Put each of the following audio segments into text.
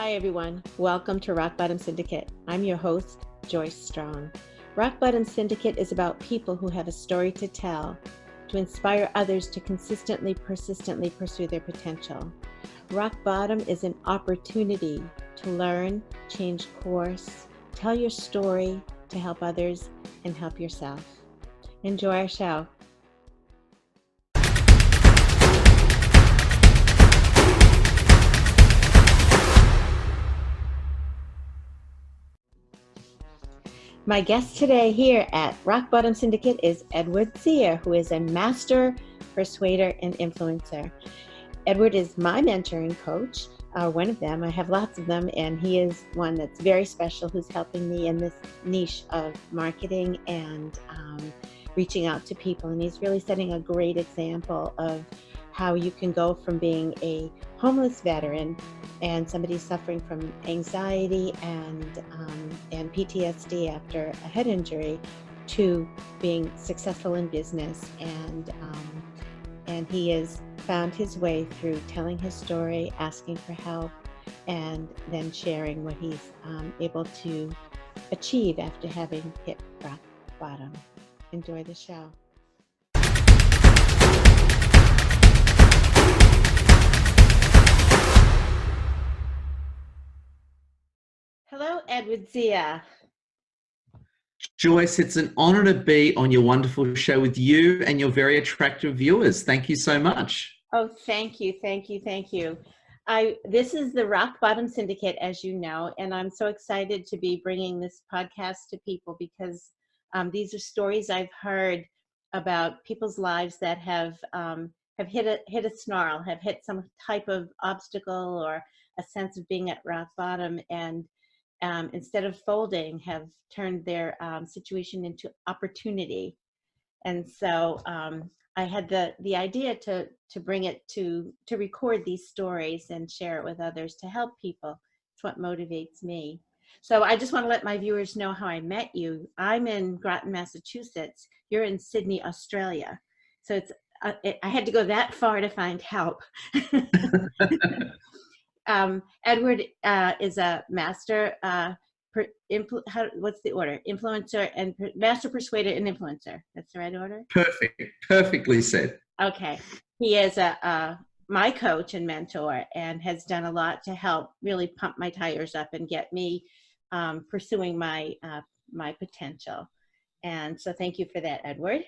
Hi, everyone. Welcome to Bottom Syndicate. I'm your host, Joyce Strong. Bottom Syndicate is about people who have a story to tell, to inspire others to consistently, persistently pursue their potential. Rock Bottom is an opportunity to learn, change course, tell your story to help others and help yourself. Enjoy our show. My guest today here at Bottom Syndicate is Edward Zia, who is a master persuader and influencer. Edward is my mentor and coach, one of them. I have lots of them, and he is one that's very special who's helping me in this niche of marketing and reaching out to people. And he's really setting a great example of how you can go from being a homeless veteran and somebody suffering from anxiety and PTSD after a head injury to being successful in business. And he has found his way through telling his story, asking for help, and then sharing what he's able to achieve after having hit rock bottom. Enjoy the show. Hello, Edward Zia. Joyce, it's an honor to be on your wonderful show with you and your very attractive viewers. Thank you so much. Oh, thank you. This is the Bottom Syndicate, as you know, and I'm so excited to be bringing this podcast to people because these are stories I've heard about people's lives that have hit a snarl, have hit some type of obstacle or a sense of being at rock bottom, and instead of folding, have turned their situation into opportunity. And so I had the idea to bring it to record these stories and share it with others to help people. It's what motivates me. So I just want to let my viewers know how I met you. I'm in Groton, Massachusetts. You're in Sydney, Australia. So I had to go that far to find help. Edward is a master, what's the order? Influencer and master persuader and influencer. That's the right order? Perfect. Perfectly said. Okay. He is my coach and mentor and has done a lot to help really pump my tires up and get me pursuing my potential. And so thank you for that, Edward.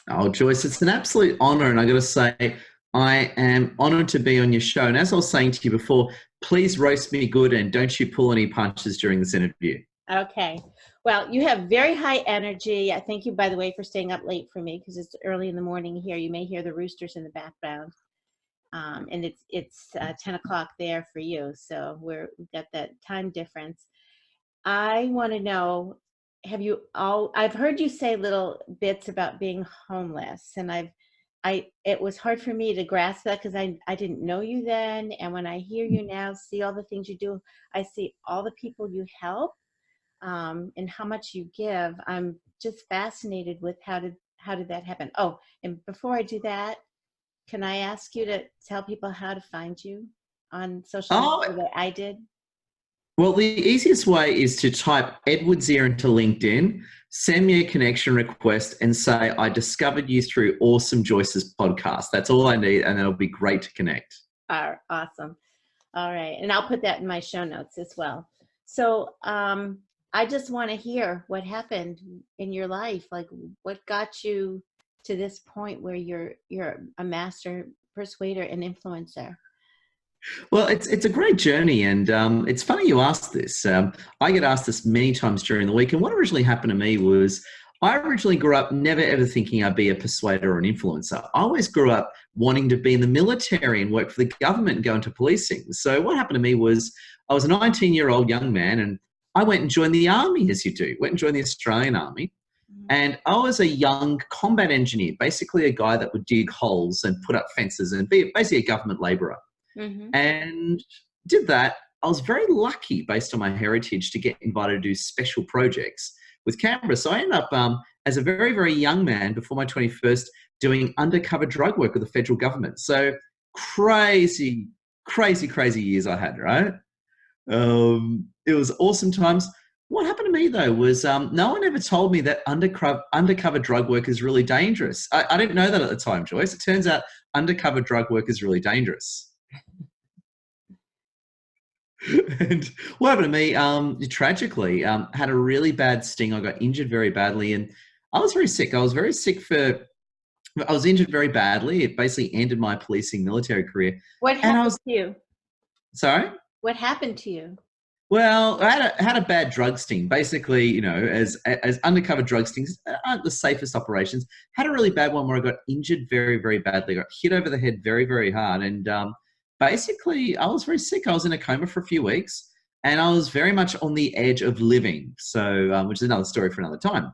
Oh, Joyce, it's an absolute honor. And I got to say, I am honored to be on your show. And as I was saying to you before, please roast me good and don't you pull any punches during this interview. Okay. Well, you have very high energy. I thank you, by the way, for staying up late for me because it's early in the morning here. You may hear the roosters in the background. And it's 10 o'clock there for you. So we've got that time difference. I want to know, I've heard you say little bits about being homeless, and it was hard for me to grasp that because I didn't know you then. And when I hear you now, see all the things you do, I see all the people you help and how much you give. I'm just fascinated with how did that happen? Oh, and before I do that, can I ask you to tell people how to find you on social media that I did? Well, the easiest way is to type Edward Zia into LinkedIn, send me a connection request and say, I discovered you through Awesome Joyce's podcast. That's all I need, and it'll be great to connect. Awesome. All right. And I'll put that in my show notes as well. So I just want to hear what happened in your life. Like, what got you to this point where you're a master persuader and influencer? Well, it's a great journey, and it's funny you asked this. I get asked this many times during the week, and what originally happened to me was I originally grew up never ever thinking I'd be a persuader or an influencer. I always grew up wanting to be in the military and work for the government and go into policing. So what happened to me was I was a 19-year-old young man, and I went and joined the army, as you do, went and joined the Australian Army. And I was a young combat engineer, basically a guy that would dig holes and put up fences and be basically a government labourer. Mm-hmm. And did that. I was very lucky based on my heritage to get invited to do special projects with Canberra. So I ended up as a very, very young man before my 21st doing undercover drug work with the federal government. So crazy years I had, right? It was awesome times. What happened to me though was no one ever told me that undercover drug work is really dangerous. I didn't know that at the time, Joyce. It turns out undercover drug work is really dangerous. And what happened to me, tragically, had a really bad sting. I got injured very badly and I was very sick. I was injured very badly. It basically ended my policing military career. What happened to you? Sorry? What happened to you? Well, I had a bad drug sting. Basically, you know, as undercover drug stings aren't the safest operations. Had a really bad one where I got injured very, very badly. I got hit over the head very, very hard. And basically, I was very sick. I was in a coma for a few weeks and I was very much on the edge of living. So, which is another story for another time.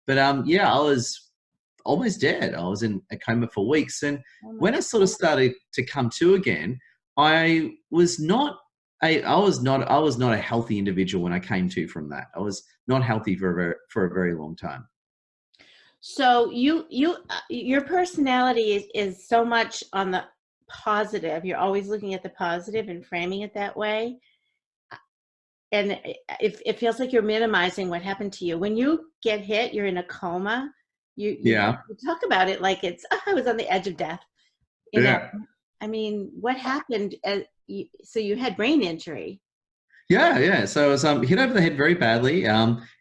But yeah, I was almost dead. I was in a coma for weeks. And when I sort of started to come to again, I was not a healthy individual when I came to from that. I was not healthy for a very long time. So your personality is so much on the positive. You're always looking at the positive and framing it that way. And it feels like you're minimizing what happened to you. When you get hit, you're in a coma. You talk about it like it's, I was on the edge of death. You know? I mean, what happened? So you had brain injury. Yeah. So I was hit over the head very badly.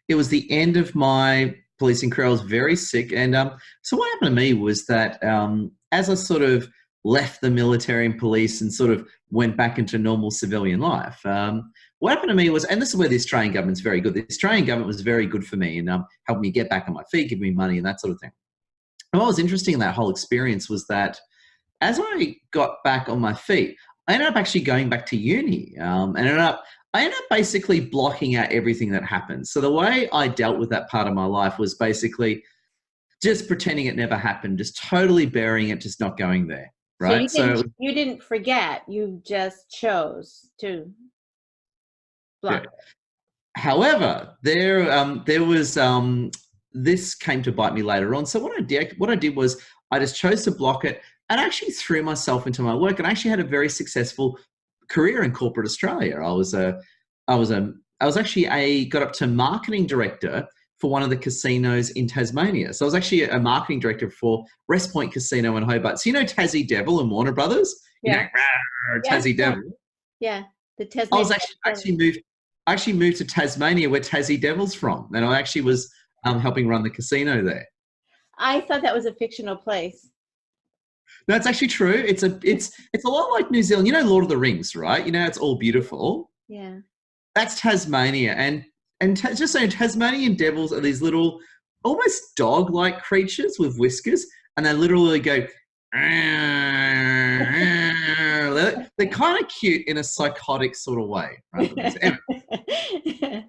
It was the end of my policing career. I was very sick. And so what happened to me was that as I sort of left the military and police and sort of went back into normal civilian life, what happened to me was, and this is where the Australian government's very good. The Australian government was very good for me and helped me get back on my feet, give me money and that sort of thing. And what was interesting in that whole experience was that as I got back on my feet, I ended up actually going back to uni. I ended up basically blocking out everything that happened. So the way I dealt with that part of my life was basically just pretending it never happened, just totally burying it, just not going there. Right. So you didn't forget, you just chose to block it. However, there was this came to bite me later on. So what I did was I just chose to block it and actually threw myself into my work and I actually had a very successful career in corporate Australia. I got up to marketing director for one of the casinos in Tasmania. So I was actually a marketing director for Rest Point Casino in Hobart. So you know Tassie Devil and Warner Brothers? Yeah. Tassie Devil. Yeah. The Tasmania. I actually moved to Tasmania where Tassie Devil's from. And I actually was helping run the casino there. I thought that was a fictional place. No, it's actually true. It's a lot like New Zealand. You know Lord of the Rings, right? You know, it's all beautiful. Yeah. That's Tasmania. And just saying, Tasmanian devils are these little, almost dog-like creatures with whiskers, and they literally go, they're kind of cute in a psychotic sort of way. Right? Anyway.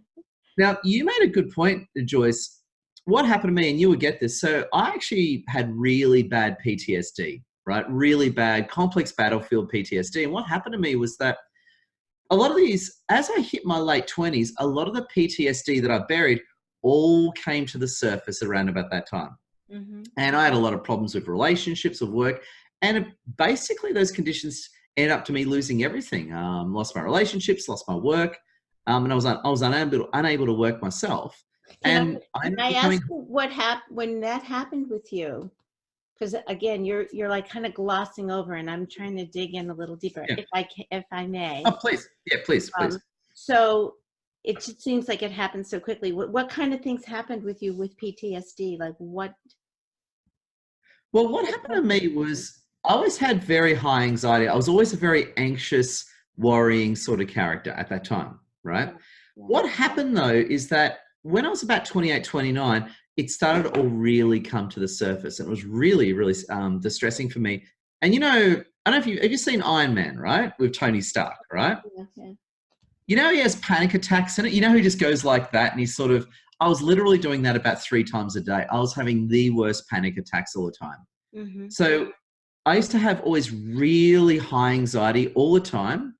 Now, you made a good point, Joyce. What happened to me, and you would get this. So I actually had really bad PTSD, right? Really bad, complex battlefield PTSD. And what happened to me was that a lot of these, as I hit my late 20s, a lot of the PTSD that I buried all came to the surface around about that time. Mm-hmm. And I had a lot of problems with relationships, with work. And basically those conditions ended up to me losing everything. Lost my relationships, lost my work. And I was unable to work myself. Can I ask what happened when that happened with you? Because again, you're like kind of glossing over, and I'm trying to dig in a little deeper, if I may. Oh, please, yeah, please. So it just seems like it happened so quickly. What kind of things happened with you with PTSD? Like what? Well, what happened to me was I always had very high anxiety. I was always a very anxious, worrying sort of character at that time, right? Yeah. What happened though is that when I was about 28, 29, it started to all really come to the surface. And it was really, really distressing for me. And, you know, I don't know if have you seen Iron Man, right? With Tony Stark, right? Yeah. You know, he has panic attacks in it. You know, he just goes like that. And he's sort of, I was literally doing that about 3 times a day. I was having the worst panic attacks all the time. Mm-hmm. So I used to have always really high anxiety all the time.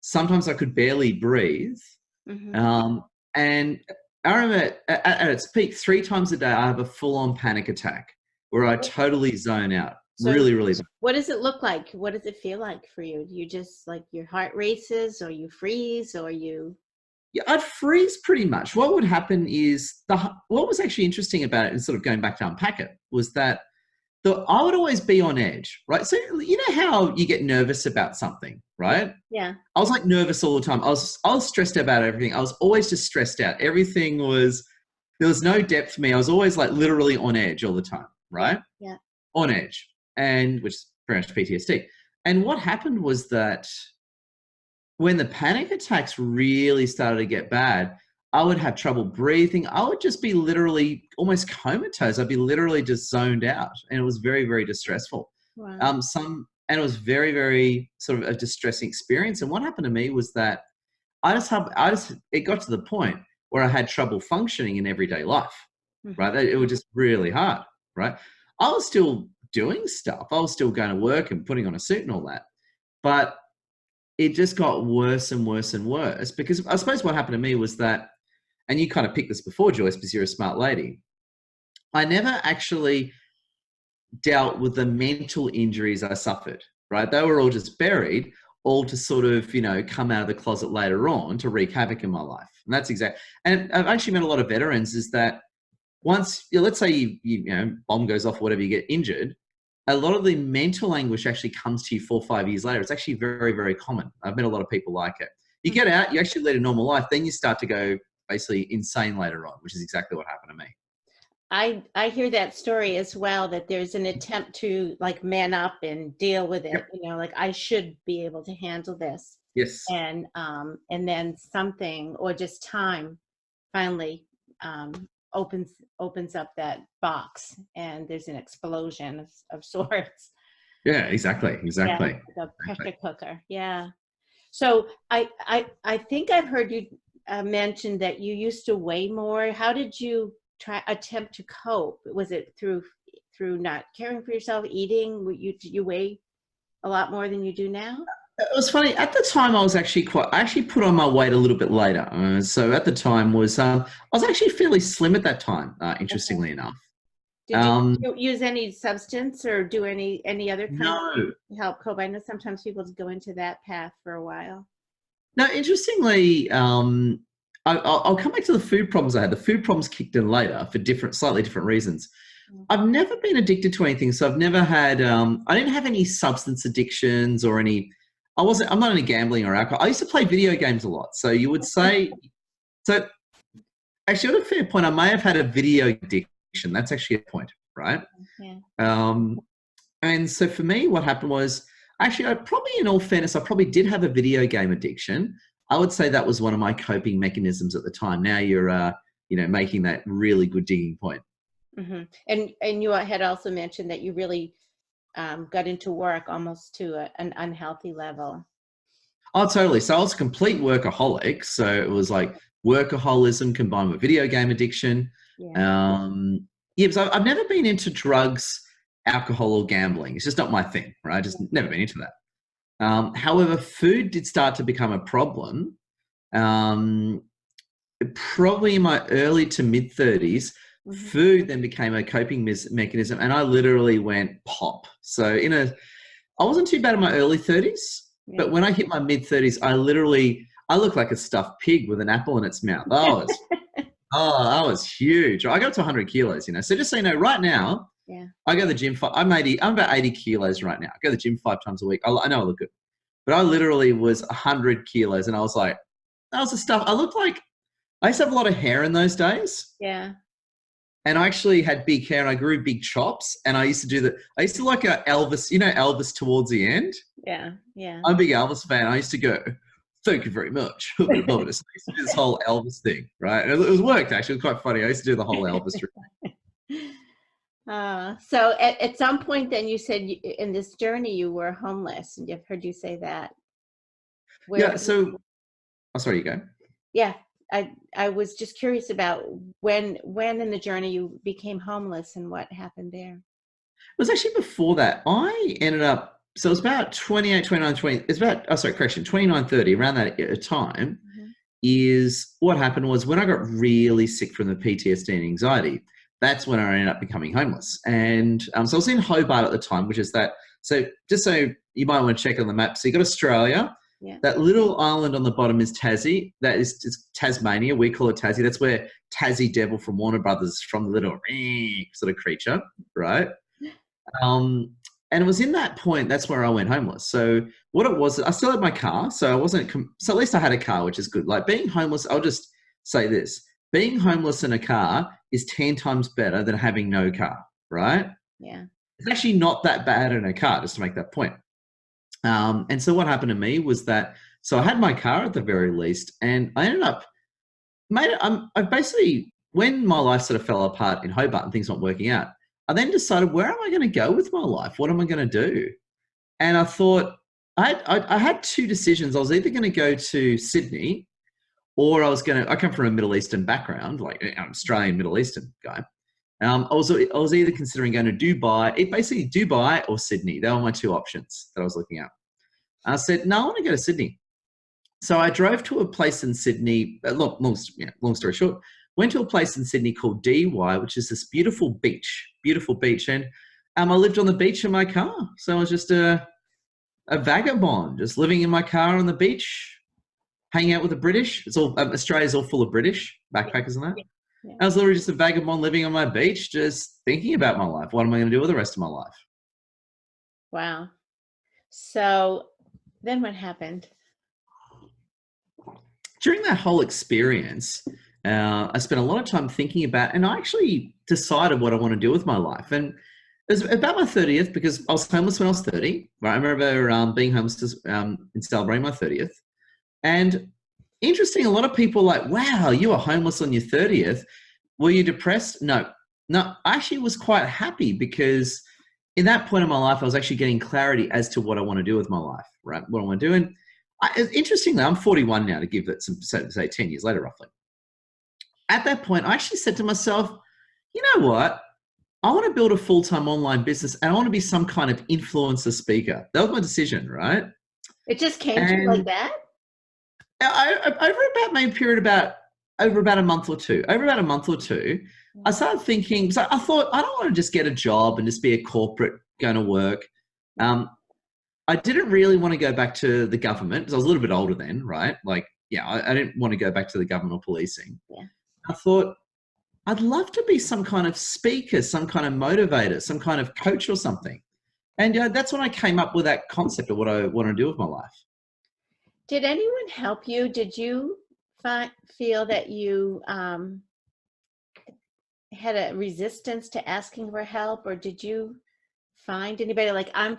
Sometimes I could barely breathe. Mm-hmm. And I remember at its peak, 3 times a day, I have a full-on panic attack where I totally zone out. So Really, really. what does it look like? What does it feel like for you? Do you just like your heart races, or you freeze, or you? Yeah, I'd freeze pretty much. What would happen is what was actually interesting about it, and sort of going back to unpack it, was that I would always be on edge, right? So you know how you get nervous about something, right? Yeah. I was like nervous all the time. I was stressed about everything. I was always just stressed out. Everything was, there was no depth for me. I was always like literally on edge all the time, right? Yeah. On edge, and which is very much PTSD. And what happened was that when the panic attacks really started to get bad, I would have trouble breathing. I would just be literally almost comatose. I'd be literally just zoned out, and it was very, very distressful. Wow. And it was very, very sort of a distressing experience. And what happened to me was that it got to the point where I had trouble functioning in everyday life, right? It was just really hard, right? I was still doing stuff. I was still going to work and putting on a suit and all that, but it just got worse and worse and worse, because I suppose what happened to me was that, and you kind of picked this before, Joyce, because you're a smart lady, I never actually dealt with the mental injuries I suffered, right? They were all just buried, all to sort of, come out of the closet later on to wreak havoc in my life. And that's exactly, and I've actually met a lot of veterans, is that once, let's say bomb goes off, whatever, you get injured, a lot of the mental anguish actually comes to you 4 or 5 years later. It's actually very, very common. I've met a lot of people like it. You get out, you actually lead a normal life, then you start to go basically insane later on, which is exactly what happened to me. I hear that story as well, that there's an attempt to like man up and deal with it. Yep. Like I should be able to handle this. Yes. And then something, or just time, finally opens up that box, and there's an explosion of sorts. Yeah, exactly. Yeah, like a pressure cooker. Yeah. So I think I've heard you mention that you used to weigh more. How did you attempt to cope? Was it through not caring for yourself, eating? Did you weigh a lot more than you do now? It was funny. At the time, I actually put on my weight a little bit later. So at the time I was actually fairly slim at that time, interestingly enough. Did you use any substance or do any other kind of help cope? I know sometimes people go into that path for a while. No, interestingly, I'll come back to the food problems I had. The food problems kicked in later for slightly different reasons. I've never been addicted to anything, so I've never had. I didn't have any substance addictions or any. I'm not into gambling or alcohol. I used to play video games a lot. So you would say. So actually, at a fair point, I may have had a video addiction. That's actually a point, right? Okay. And so for me, what happened was, actually, in all fairness, I probably did have a video game addiction. I would say that was one of my coping mechanisms at the time. Now you're, making that really good digging point. Mm-hmm. And you had also mentioned that you really got into work almost to an unhealthy level. Oh, totally. So I was a complete workaholic. So it was like workaholism combined with video game addiction. Yeah. So I've never been into drugs, alcohol, or gambling. It's just not my thing, right? I just never been into that. However, food did start to become a problem. Probably in my early to mid 30s, food then became a coping mechanism, and I literally went pop. So I wasn't too bad in my early 30s, but when I hit my mid 30s, I looked like a stuffed pig with an apple in its mouth. I was huge. I got up to 100 kilos, So just so you know, right now, I go to the gym. I'm about 80 kilos right now. I go to the gym 5 times a week. I know I look good, but I literally was 100 kilos, and I was like, that was the stuff. I used to have a lot of hair in those days. Yeah. And I actually had big hair, and I grew big chops, and I used to like a Elvis, Elvis towards the end. Yeah. Yeah. I'm a big Elvis fan. I used to go, thank you very much. I used to do this whole Elvis thing, right? And it was worked, actually. It was quite funny. I used to do the whole Elvis thing. So at some point then you said in this journey you were homeless, and I've heard you say that. Sorry, you go. Yeah. I was just curious about when in the journey you became homeless and what happened there. It was actually before that. I ended up, so it was about 28, 29, 20, it's about, 29, 30, around that time, is what happened was when I got really sick from the PTSD and anxiety, that's when I ended up becoming homeless. And so I was in Hobart at the time, which is that. So just so you might want to check on the map. So you got Australia. Yeah. That little island on the bottom is Tassie. That is it's Tasmania. We call it Tassie. That's where Tassie Devil from Warner Brothers is from, the little sort of creature, right? And it was in that point, that's where I went homeless. So what it was, I still had my car. So I wasn't, so at least I had a car, which is good. Like being homeless, I'll just say this. Being homeless in a car is 10 times better than having no car, right? Yeah. It's actually not that bad in a car, just to make that point. And so what happened to me was that, so I had my car at the very least, and I ended up, I basically, when my life sort of fell apart in Hobart and things weren't working out, I then decided, where am I going to go with my life? What am I going to do? And I thought, I had two decisions. I was either going to go to Sydney, or I come from a Middle Eastern background, like an Australian Middle Eastern guy. I was either considering going to Dubai, basically Dubai or Sydney. They were my two options that I was looking at. I said, no, I want to go to Sydney. So I drove to a place in Sydney, long story short, went to a place in Sydney called DY, which is this beautiful beach. And I lived on the beach in my car. So I was just a vagabond, just living in my car on the beach, hanging out with the British. It's all Australia's all full of British backpackers and that. Yeah. I was literally just a vagabond living on my beach, just thinking about my life. What am I going to do with the rest of my life? Wow. So then what happened? During that whole experience, I spent a lot of time thinking about, and I actually decided what I want to do with my life. And it was about my 30th, because I was homeless when I was 30. Right? I remember being homeless and celebrating my 30th. And interesting, a lot of people are like, wow, you were homeless on your 30th. Were you depressed? No, I actually was quite happy, because in that point in my life, I was actually getting clarity as to what I want to do with my life, right? What I want to do. And interestingly, I'm 41 now, to give that some, say 10 years later, roughly. At that point, I actually said to myself, you know what? I want to build a full-time online business, and I want to be some kind of influencer speaker. That was my decision, right? It just came to you like that? Over about a month or two, I started thinking, so I thought, I don't want to just get a job and just be a corporate going to work. I didn't really want to go back to the government, because I was a little bit older then, right? Like, yeah, I didn't want to go back to the government or policing. Yeah. I thought, I'd love to be some kind of speaker, some kind of motivator, some kind of coach or something. And that's when I came up with that concept of what I want to do with my life. Did anyone help you? Did you feel that you had a resistance to asking for help, or did you find anybody? Like, I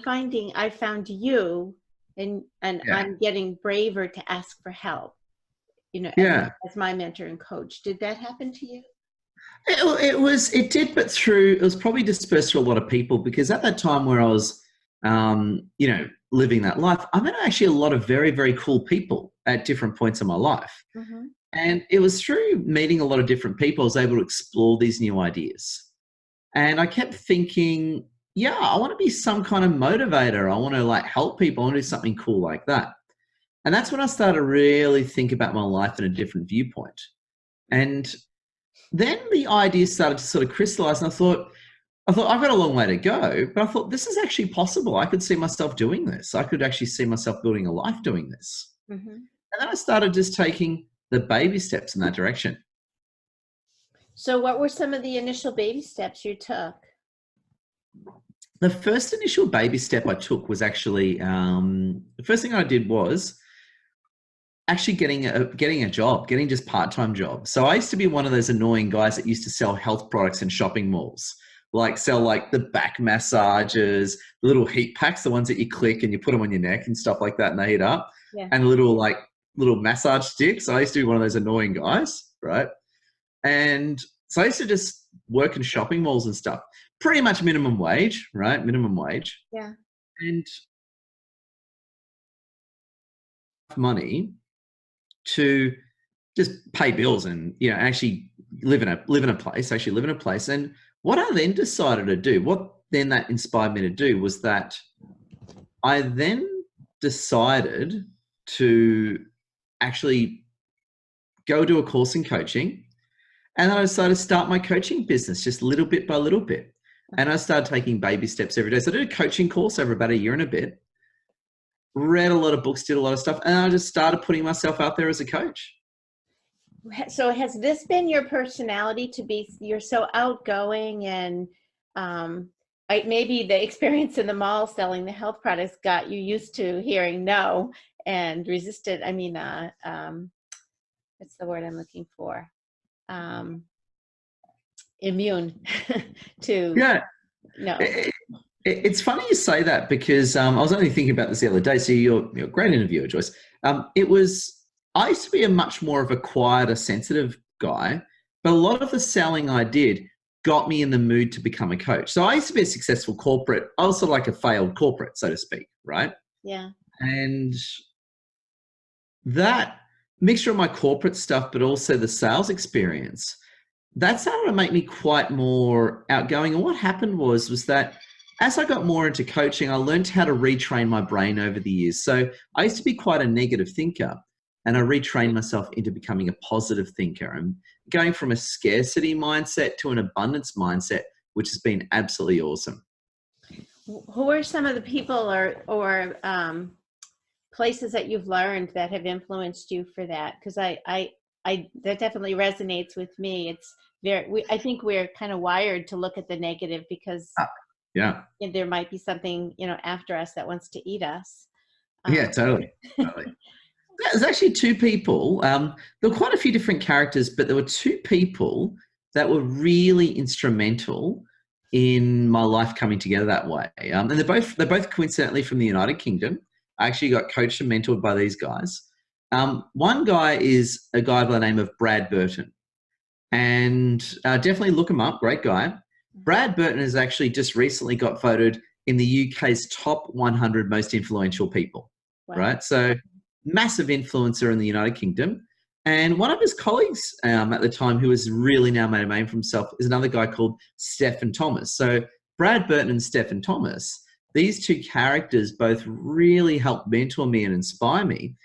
found you, and yeah. I'm getting braver to ask for help, as my mentor and coach. Did that happen to you? It did, but it was probably dispersed to a lot of people, because at that time where I was, living that life, I met actually a lot of very, very cool people at different points in my life. Mm-hmm. And it was through meeting a lot of different people I was able to explore these new ideas. And I kept thinking, yeah, I want to be some kind of motivator. I want to help people. I want to do something cool like that. And that's when I started to really think about my life in a different viewpoint. And then the ideas started to sort of crystallize, and I thought, I've got a long way to go, but I thought, this is actually possible. I could see myself doing this. I could actually see myself building a life doing this. Mm-hmm. And then I started just taking the baby steps in that direction. So what were some of the initial baby steps you took? The first initial baby step I took was actually, the first thing I did was actually getting a job, getting just part-time job. So I used to be one of those annoying guys that used to sell health products in shopping malls. Sell the back massages, the little heat packs, the ones that you click and you put them on your neck and stuff like that, and they heat up. Yeah. And little massage sticks. I used to be one of those annoying guys, right? And so I used to just work in shopping malls and stuff. Pretty much minimum wage, right? Minimum wage. Yeah. And money to just pay bills and actually live in a place. And what I then decided to do, what then that inspired me to do, was that I then decided to actually go do a course in coaching. And then I decided to start my coaching business just little bit by little bit. And I started taking baby steps every day. So I did a coaching course over about a year and a bit, read a lot of books, did a lot of stuff, and I just started putting myself out there as a coach. So has this been your personality you're so outgoing and maybe the experience in the mall selling the health products got you used to hearing no and resisted. I mean, what's the word I'm looking for? Immune to no. It's funny you say that because I was only thinking about this the other day. So you're a great interviewer, Joyce. I used to be a much more of a quieter, sensitive guy, but a lot of the selling I did got me in the mood to become a coach. So I used to be a successful corporate. I was sort of like a failed corporate, so to speak, right? Yeah. And that mixture of my corporate stuff, but also the sales experience, that started to make me quite more outgoing. And what happened was that as I got more into coaching, I learned how to retrain my brain over the years. So I used to be quite a negative thinker, and I retrained myself into becoming a positive thinker and going from a scarcity mindset to an abundance mindset, which has been absolutely awesome. Who are some of the people or places that you've learned that have influenced you for that? Because I that definitely resonates with me. It's I think we're kind of wired to look at the negative because there might be something after us that wants to eat us. Yeah, totally. There's actually two people. There were quite a few different characters, but there were two people that were really instrumental in my life coming together that way. And they're both coincidentally from the United Kingdom. I actually got coached and mentored by these guys. One guy is a guy by the name of Brad Burton, and definitely look him up. Great guy. Brad Burton has actually just recently got voted in the UK's top 100 most influential people. Wow. Right, so massive influencer in the United Kingdom. And one of his colleagues at the time, who has really now made a name for himself, is another guy called Stefan Thomas. So Brad Burton and Stefan Thomas, these two characters both really helped mentor me and inspire me.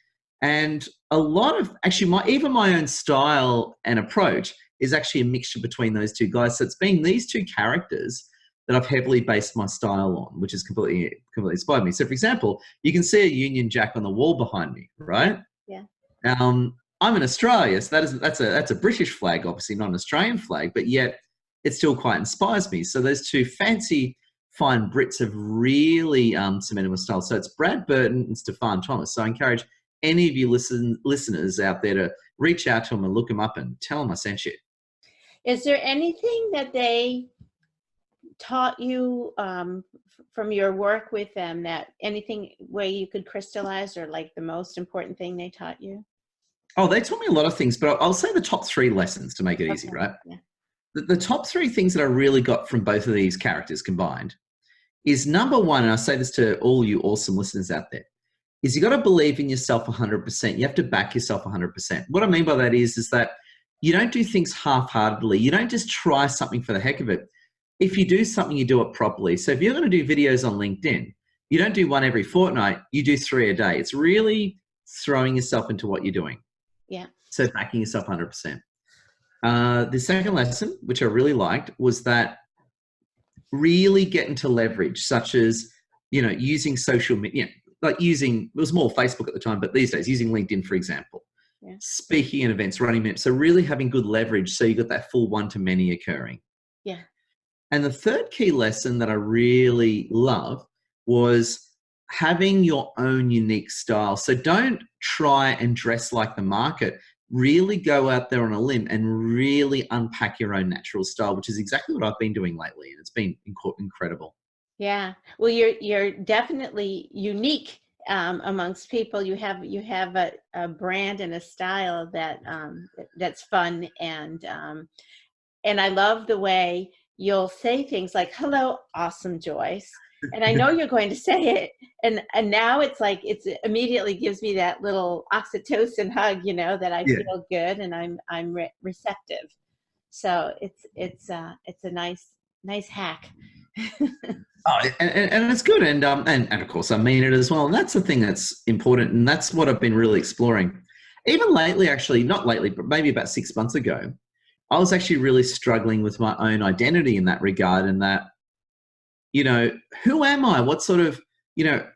And a lot of actually even my own style and approach is actually a mixture between those two guys. So it's been these two characters that I've heavily based my style on, which has completely inspired me. So for example, you can see a Union Jack on the wall behind me, right? Yeah. I'm in Australia, so that's a British flag, obviously not an Australian flag, but yet it still quite inspires me. So those two fancy, fine Brits have really cemented my style. So it's Brad Burton and Stefan Thomas. So I encourage any of you listeners out there to reach out to them and look them up and tell them I sent you. Is there anything that they taught you from your work with them, that anything way you could crystallize, or like the most important thing they taught you? Oh, they taught me a lot of things, but I'll say the top three lessons to make it easy, right? Yeah. The top three things that I really got from both of these characters combined is, number one, and I say this to all you awesome listeners out there, is you got to believe in yourself 100%. You have to back yourself 100%. What I mean by that is that you don't do things half-heartedly. You don't just try something for the heck of it. If you do something, you do it properly. So if you're going to do videos on LinkedIn, you don't do one every fortnight, you do 3 a day. It's really throwing yourself into what you're doing. Yeah. So backing yourself 100%. The second lesson, which I really liked, was that really getting to leverage, such as, using social media, it was more Facebook at the time, but these days using LinkedIn, for example, speaking at events, running events. So really having good leverage. So you got that full one-to-many occurring. Yeah. And the third key lesson that I really love was having your own unique style. So don't try and dress like the market. Really go out there on a limb and really unpack your own natural style, which is exactly what I've been doing lately. And it's been incredible. Yeah. Well, you're definitely unique amongst people. You have a brand and a style that's fun, and I love the way you'll say things like, "Hello, awesome Joyce." And I know you're going to say it. And now it's like, it's immediately gives me that little oxytocin hug, that I feel good and I'm receptive. So it's a nice hack. And it's good. And of course I mean it as well. And that's the thing that's important. And that's what I've been really exploring. Even lately, actually, not lately, but maybe about 6 months ago, I was actually really struggling with my own identity in that regard, and that, who am I? What sort of,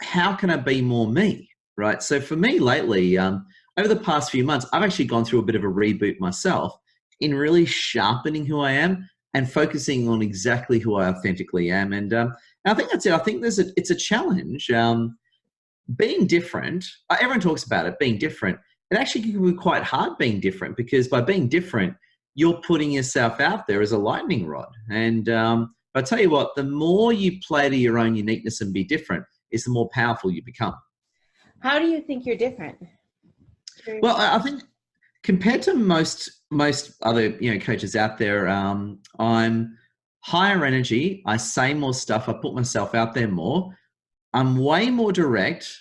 how can I be more me? Right. So for me lately, over the past few months, I've actually gone through a bit of a reboot myself in really sharpening who I am and focusing on exactly who I authentically am. And I think that's it. I think it's a challenge. Being different, everyone talks about it, being different. It actually can be quite hard being different, because by being different, you're putting yourself out there as a lightning rod. And I tell you what, the more you play to your own uniqueness and be different, is the more powerful you become. How do you think you're different? Well, I think compared to most other coaches out there, I'm higher energy. I say more stuff. I put myself out there more. I'm way more direct,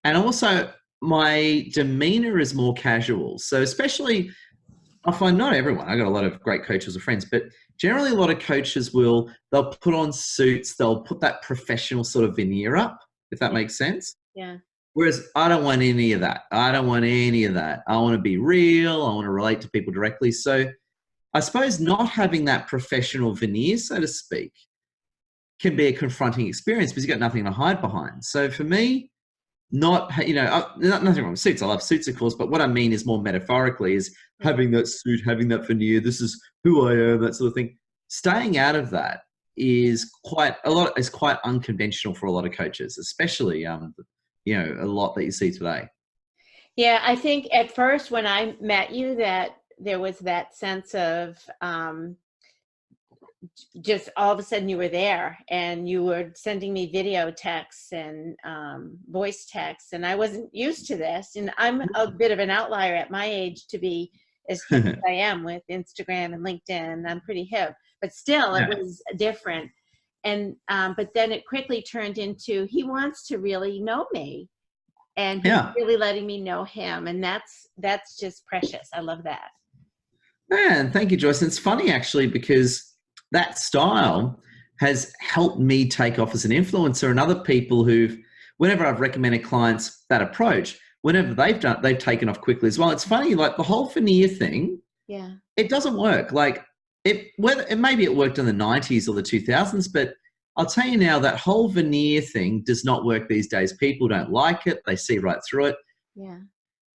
and also my demeanor is more casual. So especially, I find not everyone. I got a lot of great coaches or friends, but generally a lot of coaches they'll put on suits. They'll put that professional sort of veneer up, if that makes sense. Yeah. Whereas I don't want any of that. I want to be real. I want to relate to people directly. So I suppose not having that professional veneer, so to speak, can be a confronting experience, because you've got nothing to hide behind. So for me, nothing wrong with suits. I love suits, of course, but what I mean is more metaphorically is having that suit, having that veneer. This is who I am, that sort of thing. Staying out of that is quite unconventional for a lot of coaches, especially a lot that you see today. Yeah, I think at first when I met you, that there was that sense of just all of a sudden you were there, and you were sending me video texts and voice texts, and I wasn't used to this. And I'm a bit of an outlier at my age to be as hip as I am with Instagram and LinkedIn. I'm pretty hip, but still it was different. And but then it quickly turned into, he wants to really know me, and he's really letting me know him, and that's just precious. I love that. Man, thank you, Joyce. And it's funny actually, because that style has helped me take off as an influencer, and other people whenever I've recommended clients that approach, whenever they've taken off quickly as well. It's funny, like the whole veneer thing, it doesn't work. Like maybe it worked in the 90s or the 2000s, but I'll tell you now, that whole veneer thing does not work these days. People don't like it. They see right through it. Yeah.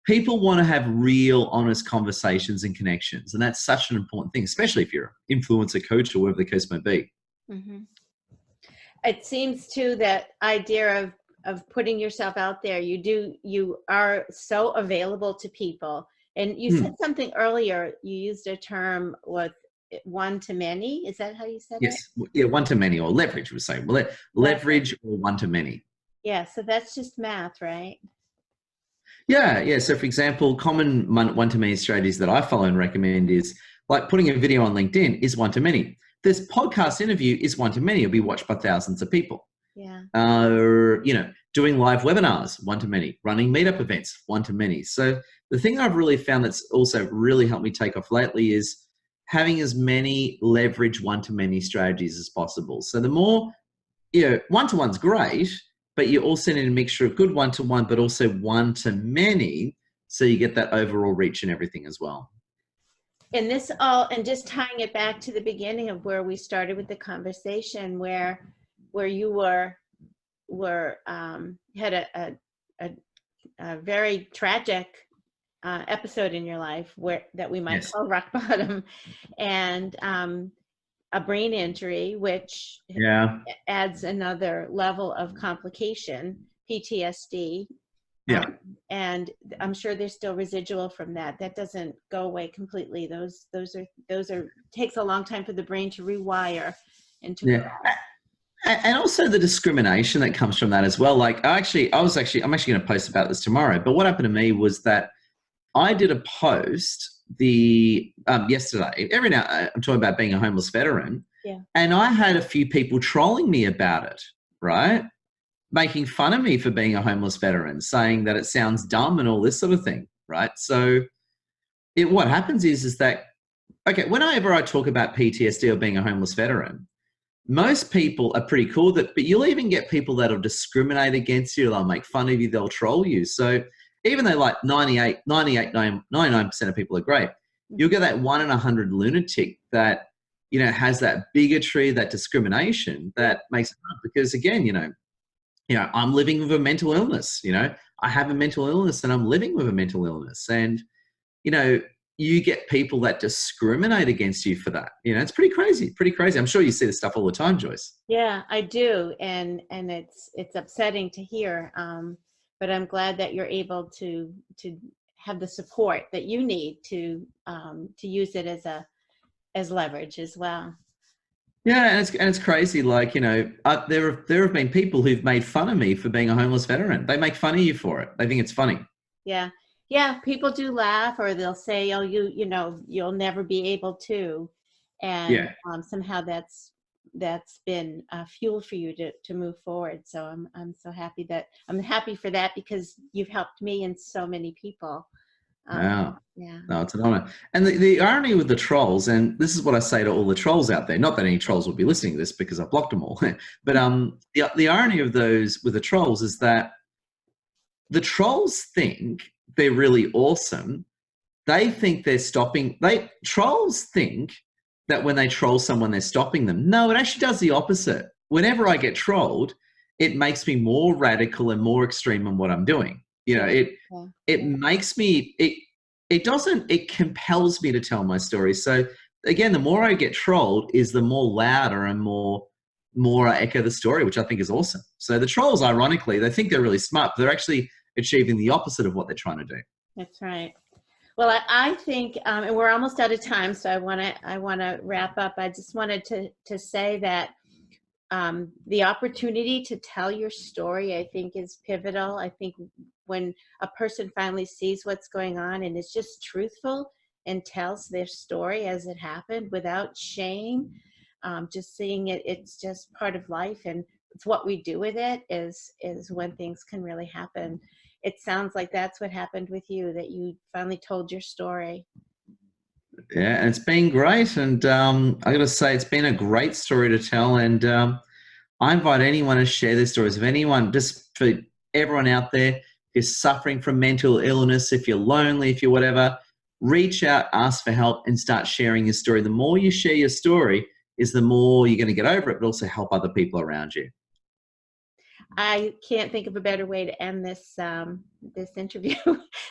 People want to have real, honest conversations and connections. And that's such an important thing, especially if you're an influencer coach or whatever the case may be. Mm-hmm. It seems too, that idea of putting yourself out there, you are so available to people. And you said something earlier, you used a term with one to many. Is that how you said it? Yes. Yeah, one to many, or leverage, we say. Leverage or one to many. Yeah, so that's just math, right? Yeah. So for example, common one-to-many strategies that I follow and recommend is like putting a video on LinkedIn is one-to-many. This podcast interview is one-to-many. It'll be watched by thousands of people. Yeah. Doing live webinars, one-to-many. Running meetup events, one-to-many. So the thing I've really found that's also really helped me take off lately is having as many leverage one-to-many strategies as possible. So the more, one-to-one's great, but you also need a mixture of good one-to-one, but also one-to-many, so you get that overall reach and everything as well. And just tying it back to the beginning of where we started with the conversation, where you had a very tragic episode in your life that we might call rock bottom, and a brain injury, which adds another level of complication, PTSD. Yeah. And I'm sure there's still residual from that. That doesn't go away completely. Those are takes a long time for the brain to rewire and to grow. And also the discrimination that comes from that as well. Like I'm actually going to post about this tomorrow, but what happened to me was that I did a post yesterday. Every now I'm talking about being a homeless veteran, and I had a few people trolling me about it, right? Making fun of me for being a homeless veteran, saying that it sounds dumb and all this sort of thing, right? So what happens is that, whenever I talk about PTSD or being a homeless veteran, most people are pretty cool but you'll even get people that'll discriminate against you, they'll make fun of you, they'll troll you. So even though like 99% of people are great, you'll get that 1 in 100 lunatic that, has that bigotry, that discrimination that makes it hard. Because again, I'm living with a mental illness. I have a mental illness and I'm living with a mental illness. And, you get people that discriminate against you for that. It's pretty crazy. I'm sure you see this stuff all the time, Joyce. Yeah, I do. And it's upsetting to hear. But I'm glad that you're able to have the support that you need to use it as leverage as well. Yeah, and it's crazy. Like, there have been people who've made fun of me for being a homeless veteran. They make fun of you for it. They think it's funny. Yeah, people do laugh, or they'll say, "Oh, you'll never be able to," and somehow that's been fuel for you to move forward. So I'm so happy for that, because you've helped me and so many people. Wow. Yeah. No, it's an honor. And the irony with the trolls, and this is what I say to all the trolls out there, not that any trolls will be listening to this because I blocked them all, but the irony of those with the trolls is that the trolls think they're really awesome. They think trolls think that when they troll someone, they're stopping them. No, it actually does the opposite. Whenever I get trolled, it makes me more radical and more extreme in what I'm doing. It makes me, it compels me to tell my story. So again, the more I get trolled is the more louder and more I echo the story, which I think is awesome. So the trolls, ironically, they think they're really smart, but they're actually achieving the opposite of what they're trying to do. That's right. Well, I think, and we're almost out of time, so I want to wrap up. I just wanted to say that the opportunity to tell your story, I think, is pivotal. I think when a person finally sees what's going on and is just truthful and tells their story as it happened without shame, just seeing it's just part of life, and it's what we do with it is when things can really happen. It sounds like that's what happened with you, that you finally told your story. Yeah, and it's been great. And I got to say, it's been a great story to tell. And I invite anyone to share their stories. If anyone, just for everyone out there, is suffering from mental illness, if you're lonely, if you're whatever, reach out, ask for help, and start sharing your story. The more you share your story is the more you're going to get over it, but also help other people around you. I can't think of a better way to end this interview.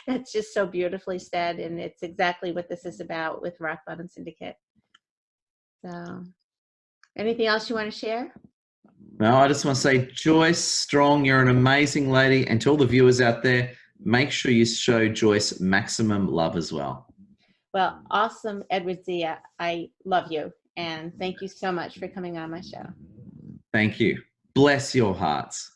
That's just so beautifully said, and it's exactly what this is about with Rock Bottom Syndicate. So, anything else you want to share? No, I just want to say, Joyce Strong, you're an amazing lady, and to all the viewers out there, make sure you show Joyce maximum love as well. Well, awesome, Edward Zia. I love you, and thank you so much for coming on my show. Thank you. Bless your hearts.